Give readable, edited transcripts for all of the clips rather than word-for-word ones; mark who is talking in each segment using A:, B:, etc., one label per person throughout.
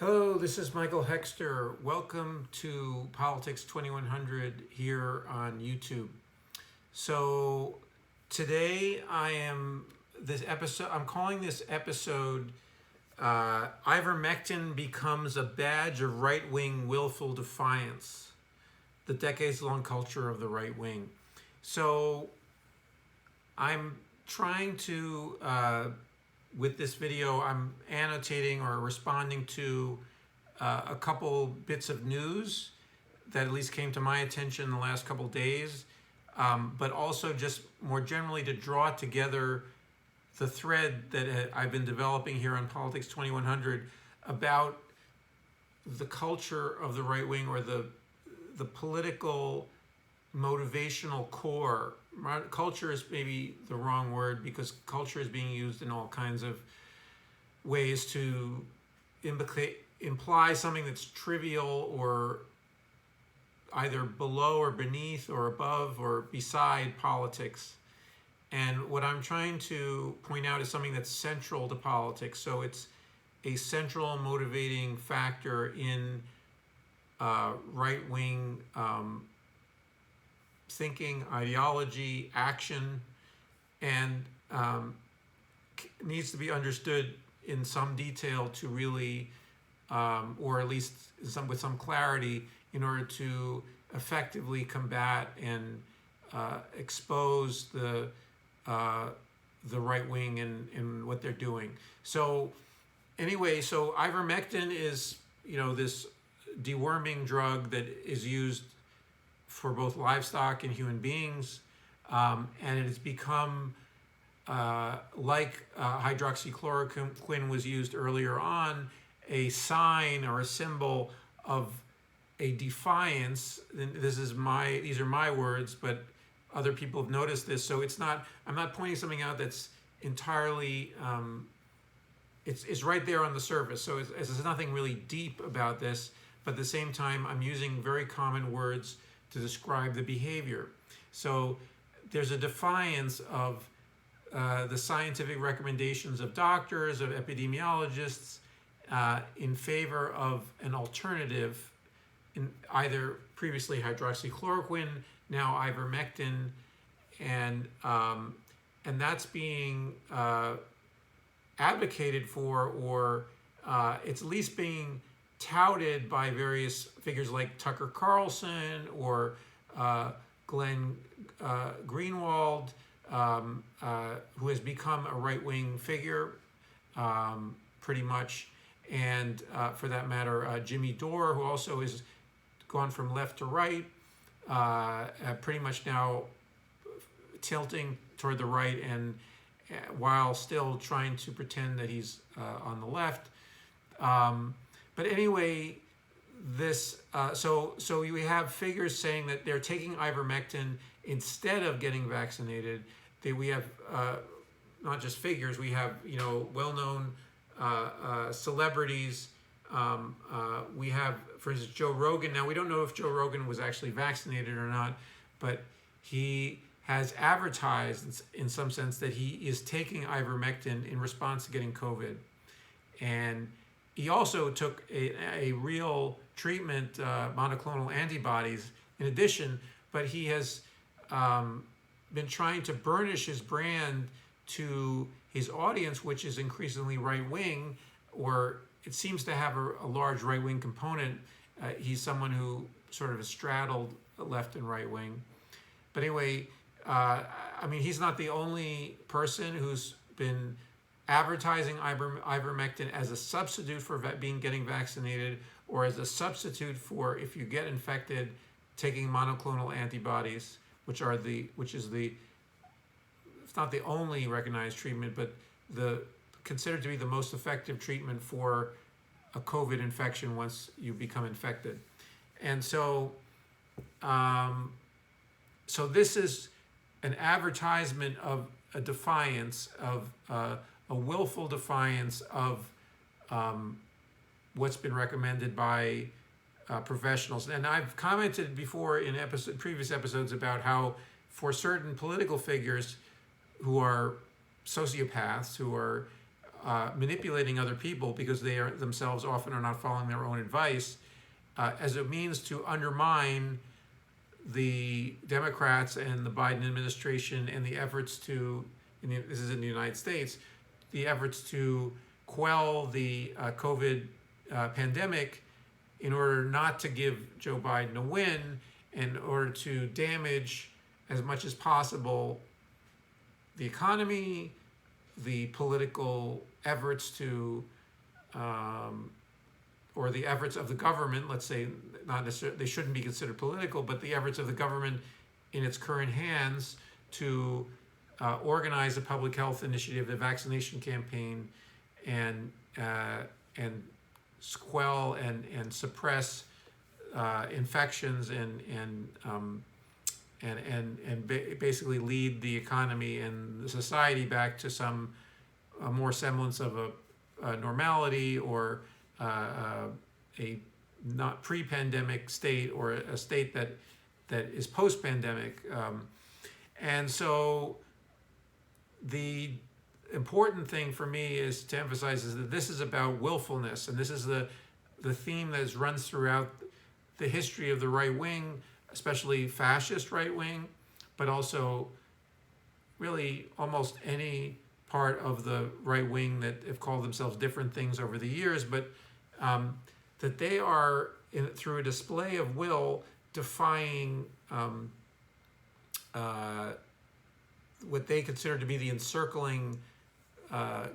A: Hello, this is Michael Hexter. Welcome to Politics 2100 here on YouTube. So today I'm calling this episode Ivermectin Becomes a Badge of Right-Wing Willful Defiance, the decades-long culture of the right wing. So I'm trying to with this video, I'm annotating or responding to a couple bits of news that at least came to my attention in the last couple days, but also just more generally to draw together the thread that I've been developing here on Politics 2100 about the culture of the right wing, or the political motivational core. Culture is maybe the wrong word, because culture is being used in all kinds of ways to imply something that's trivial or either below or beneath or above or beside politics. And what I'm trying to point out is something that's central to politics. So it's a central motivating factor in right-wing thinking, ideology, action, and needs to be understood in some detail to really, or at least with some clarity, in order to effectively combat and expose the right wing and what they're doing. So anyway, so ivermectin is, this deworming drug that is used for both livestock and human beings, and it has become, like hydroxychloroquine was used earlier on, a sign or a symbol of a defiance. And these are my words, but other people have noticed this. So I'm not pointing something out that's entirely, it's right there on the surface. So there's nothing really deep about this, but at the same time, I'm using very common words to describe the behavior. So there's a defiance of the scientific recommendations of doctors, of epidemiologists, in favor of an alternative, in either previously hydroxychloroquine, now ivermectin, and that's being advocated for, or it's at least being touted by various figures like Tucker Carlson or Glenn Greenwald, who has become a right-wing figure, pretty much, and for that matter, Jimmy Dore, who also has gone from left to right, pretty much now tilting toward the right, and while still trying to pretend that he's on the left. But anyway, so we have figures saying that they're taking ivermectin instead of getting vaccinated. We have not just figures, we have well-known celebrities. We have, for instance, Joe Rogan. Now, we don't know if Joe Rogan was actually vaccinated or not, but he has advertised in some sense that he is taking ivermectin in response to getting COVID. And he also took a real treatment, monoclonal antibodies, in addition, but he has been trying to burnish his brand to his audience, which is increasingly right-wing, or it seems to have a large right-wing component. He's someone who sort of has straddled left and right-wing. But anyway, he's not the only person who's been advertising ivermectin as a substitute for getting vaccinated, or as a substitute for, if you get infected, taking monoclonal antibodies, which is it's not the only recognized treatment, but considered to be the most effective treatment for a COVID infection once you become infected. And so this is an advertisement of a defiance, of a willful defiance of what's been recommended by professionals. And I've commented before in previous episodes about how for certain political figures who are sociopaths, who are manipulating other people because they are themselves often are not following their own advice, as a means to undermine the Democrats and the Biden administration and the efforts to, this is in the United States, the efforts to quell the COVID pandemic in order not to give Joe Biden a win, in order to damage as much as possible the economy, the political efforts to, or the efforts of the government, let's say, not necessarily, they shouldn't be considered political, but the efforts of the government in its current hands to organize a public health initiative, a vaccination campaign, and quell and suppress infections and basically lead the economy and the society back to some more semblance of a normality, or a not pre-pandemic state, or a state that is post-pandemic. And so the important thing for me is to emphasize is that this is about willfulness, and this is the theme that runs throughout the history of the right wing, especially fascist right wing, but also really almost any part of the right wing that have called themselves different things over the years, but that they are, through a display of will, defying what they consider to be the encircling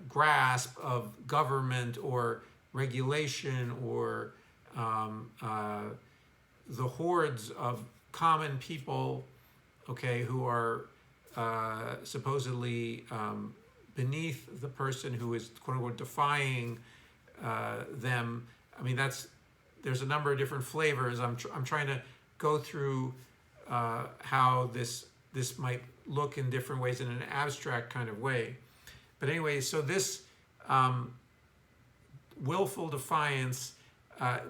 A: grasp of government or regulation, or the hordes of common people, okay, who are supposedly beneath the person who is, quote unquote, defying them. I mean, there's a number of different flavors. I'm trying to go through how this might look in different ways in an abstract kind of way. But anyway, so this willful defiance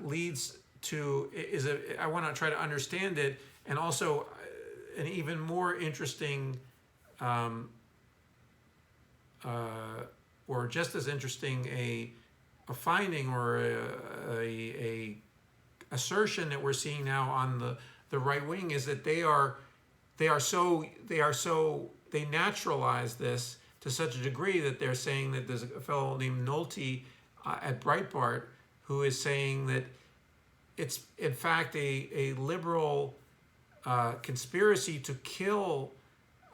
A: leads to, I want to try to understand it, and also an even more interesting, or just as interesting, a finding or a assertion that we're seeing now on the right wing is that they naturalize this to such a degree that they're saying that there's a fellow named Nolte at Breitbart who is saying that it's in fact a liberal conspiracy to kill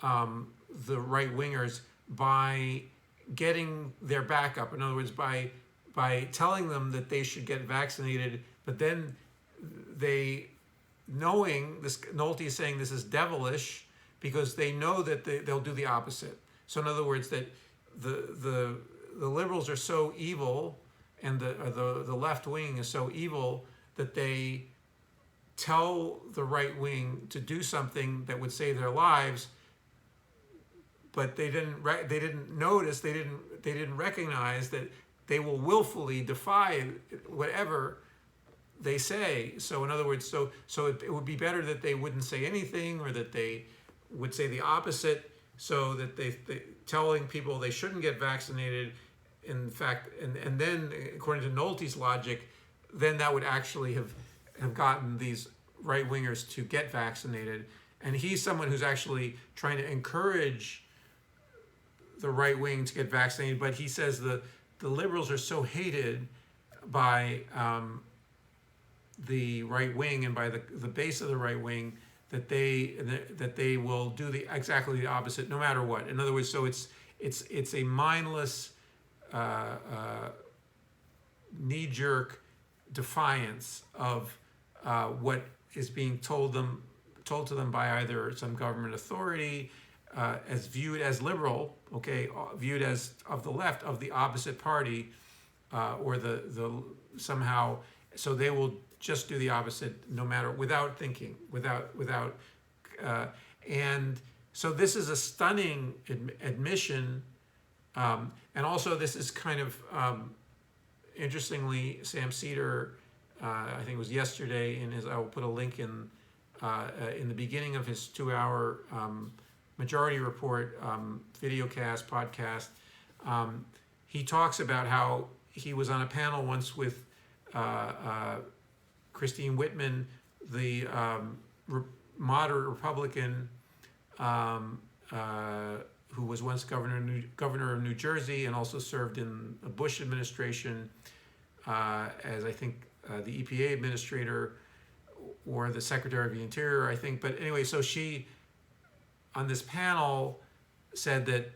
A: the right wingers by getting their backup. In other words, by telling them that they should get vaccinated, but then knowing this, Nolte is saying this is devilish because they know that they'll do the opposite. So in other words, that the liberals are so evil, and the left wing is so evil, that they tell the right wing to do something that would save their lives, but they didn't recognize that they will willfully defy whatever they say. So in other words, so it would be better that they wouldn't say anything, or that they would say the opposite, so that they telling people they shouldn't get vaccinated, in fact, and then according to Nolte's logic, then that would actually have gotten these right wingers to get vaccinated. And he's someone who's actually trying to encourage the right wing to get vaccinated, but he says the liberals are so hated by the right wing and by the base of the right wing that they will do exactly the opposite no matter what. In other words, so it's a mindless knee-jerk defiance of what is being told to them by either some government authority, as viewed as liberal, okay, viewed as of the left, of the opposite party, or the somehow. So they will just do the opposite, no matter, without thinking, without. And so this is a stunning admission, and also this is kind of interestingly, Sam Cedar, I think it was yesterday, I will put a link in the beginning of his 2-hour Majority Report videocast podcast. he talks about how he was on a panel once with Christine Whitman, the moderate Republican who was once governor of New Jersey and also served in the Bush administration as, I think, the EPA administrator or the Secretary of the Interior, I think. But anyway, so she, on this panel, said that,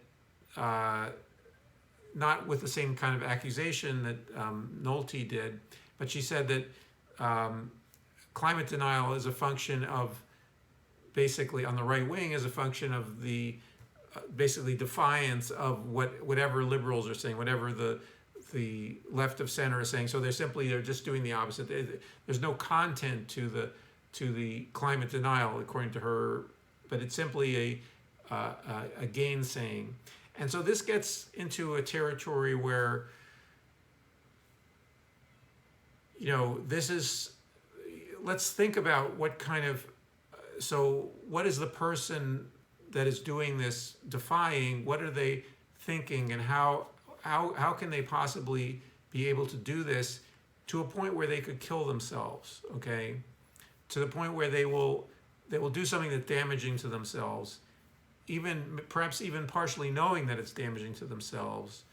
A: not with the same kind of accusation that Nolte did, but she said that climate denial is a function of, basically on the right wing, is a function of the basically defiance of whatever liberals are saying, whatever the left of center is saying. So they're just doing the opposite. There's no content to the climate denial, according to her, but it's simply a gainsaying. And so this gets into a territory where, let's think about what kind of, so what is the person that is doing this defying? What are they thinking, and how can they possibly be able to do this to a point where they could kill themselves? Okay, to the point where they will do something that's damaging to themselves, perhaps even partially knowing that it's damaging to themselves,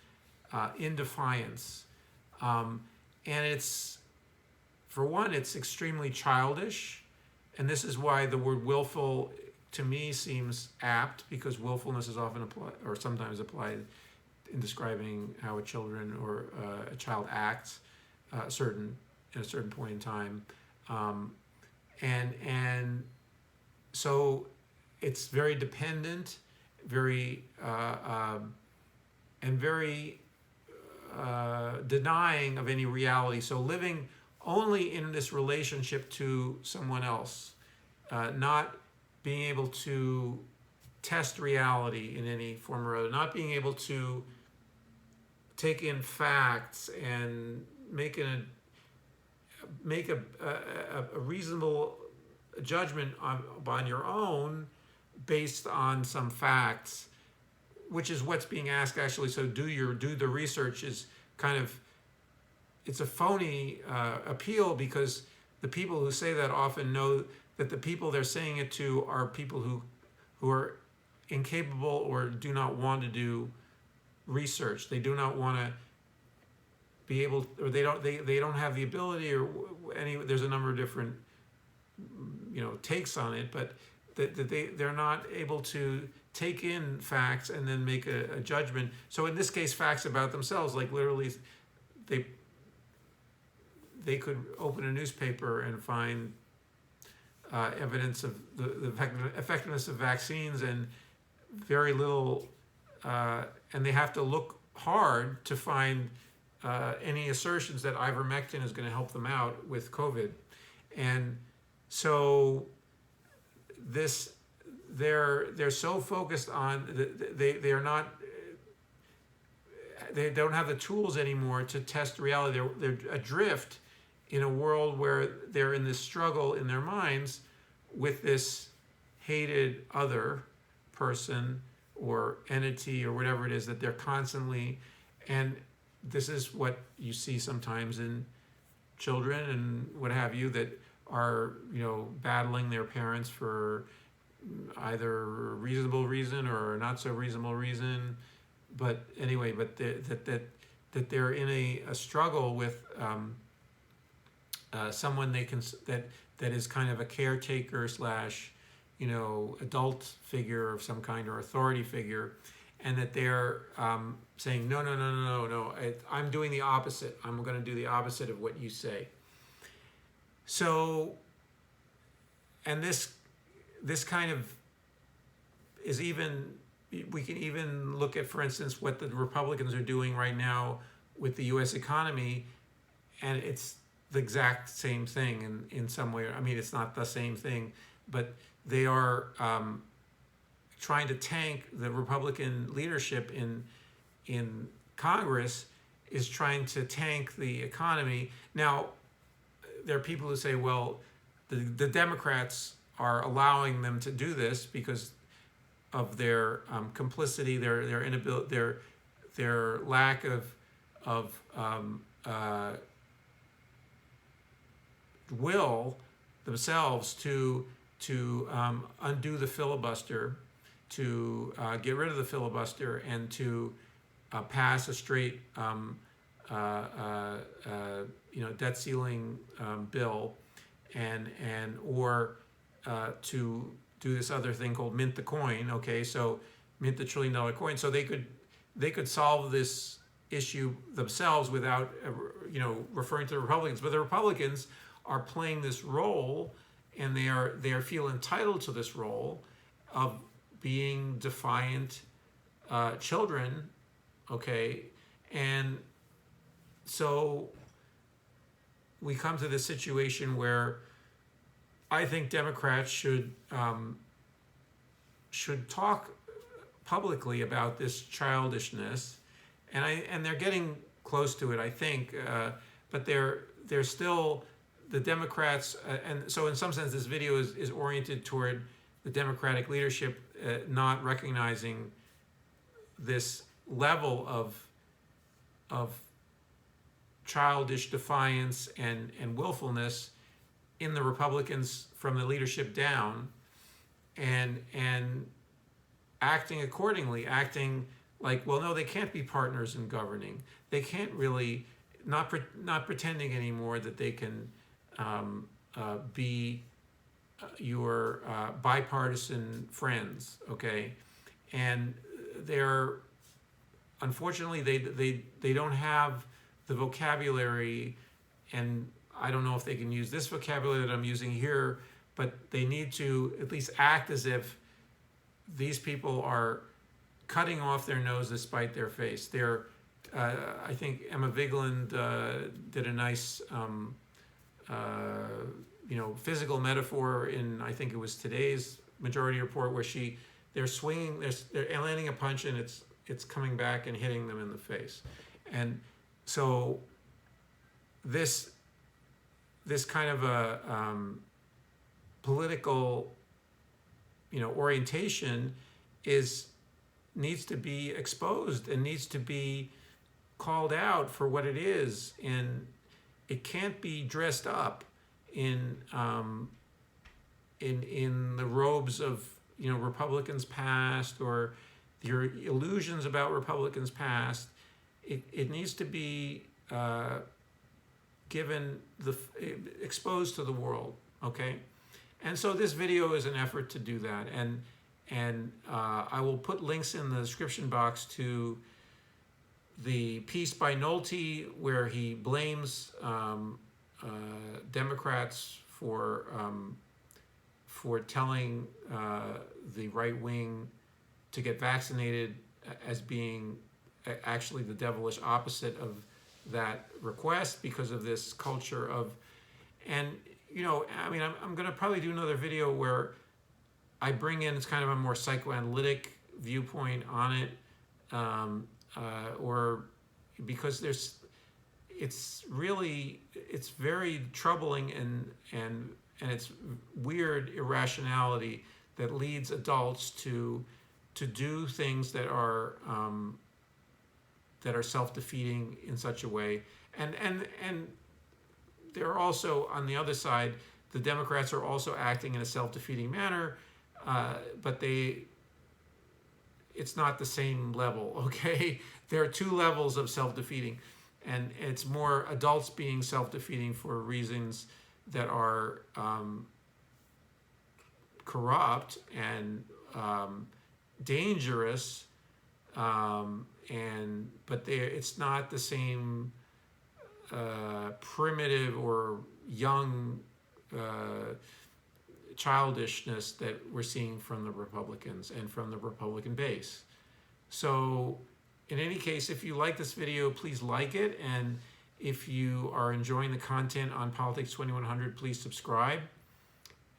A: in defiance. And it's, for one, it's extremely childish, and this is why the word willful to me seems apt, because willfulness is often applied, or sometimes applied, in describing how a child acts at a certain point in time, and so it's very dependent, very and very denying of any reality. So living only in this relationship to someone else, not being able to test reality in any form or other, not being able to take in facts and make a reasonable judgment on your own based on some facts, which is what's being asked actually. So do the research is kind of, it's a phony appeal, because the people who say that often know that the people they're saying it to are people who are incapable or do not want to do research. They do not want to be able, or they don't have the ability, or there's a number of different takes on it, but they're not able to take in facts and then make a judgment. So in this case, facts about themselves, like literally they could open a newspaper and find evidence of the effectiveness of vaccines, and very little, and they have to look hard to find any assertions that ivermectin is going to help them out with COVID. And so they're so focused on, they don't have the tools anymore to test reality. They're adrift in a world where they're in this struggle in their minds with this hated other person or entity or whatever it is that they're constantly, and this is what you see sometimes in children and what have you, that are battling their parents for either a reasonable reason or a not so reasonable reason, but anyway, but that they're in a struggle with someone that is kind of a caretaker slash adult figure of some kind, or authority figure, and that they're saying no, I'm doing the opposite. I'm going to do the opposite of what you say. So, and this kind of is even, we can even look at, for instance, what the Republicans are doing right now with the U.S. economy, and it's the exact same thing in some way. I mean, it's not the same thing, but they are trying to tank the Republican leadership in Congress, is trying to tank the economy. Now, there are people who say, well, the Democrats are allowing them to do this because of their complicity, their inability, their lack of will themselves to undo the filibuster, to get rid of the filibuster, and to pass a straight debt ceiling bill, and or to do this other thing called mint the coin. Okay, so mint the $1 trillion coin, so they could solve this issue themselves without referring to the Republicans. But the Republicans are playing this role, and they feel entitled to this role of being defiant children. Okay, and so we come to this situation where I think Democrats should talk publicly about this childishness, and they're getting close to it, I think, but they're still the Democrats, and so in some sense this video is oriented toward the Democratic leadership not recognizing this level of childish defiance and willfulness in the Republicans from the leadership down, and acting accordingly, acting like, well, no, they can't be partners in governing. They can't really, not pretending anymore that they can be your bipartisan friends, okay? And they're, unfortunately, they don't have the vocabulary, and I don't know if they can use this vocabulary that I'm using here, but they need to at least act as if these people are cutting off their nose to spite their face. They're, I think Emma Vigeland did a nice, physical metaphor in, I think it was today's Majority Report, where they're swinging, they're landing a punch, and it's coming back and hitting them in the face. And so this kind of a political orientation needs to be exposed and needs to be called out for what it is, and it can't be dressed up in the robes of Republicans past, or your illusions about Republicans past. It needs to be exposed to the world, okay? And so this video is an effort to do that, and I will put links in the description box to the piece by Nolte where he blames Democrats for telling the right wing to get vaccinated as being actually the devilish opposite of that request, because of this culture of, and I'm going to probably do another video where I bring in, it's kind of a more psychoanalytic viewpoint on it, or because it's very troubling, and it's weird irrationality that leads adults to do things that are self-defeating in such a way, and they're also, on the other side, the Democrats are also acting in a self-defeating manner, but it's not the same level, okay? There are two levels of self-defeating, and it's more adults being self-defeating for reasons that are corrupt and dangerous, but it's not the same primitive or young childishness that we're seeing from the Republicans and from the Republican base. So in any case, if you like this video, please like it, and if you are enjoying the content on Politics 2100, please subscribe,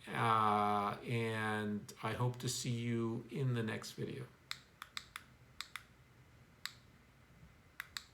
A: and I hope to see you in the next video.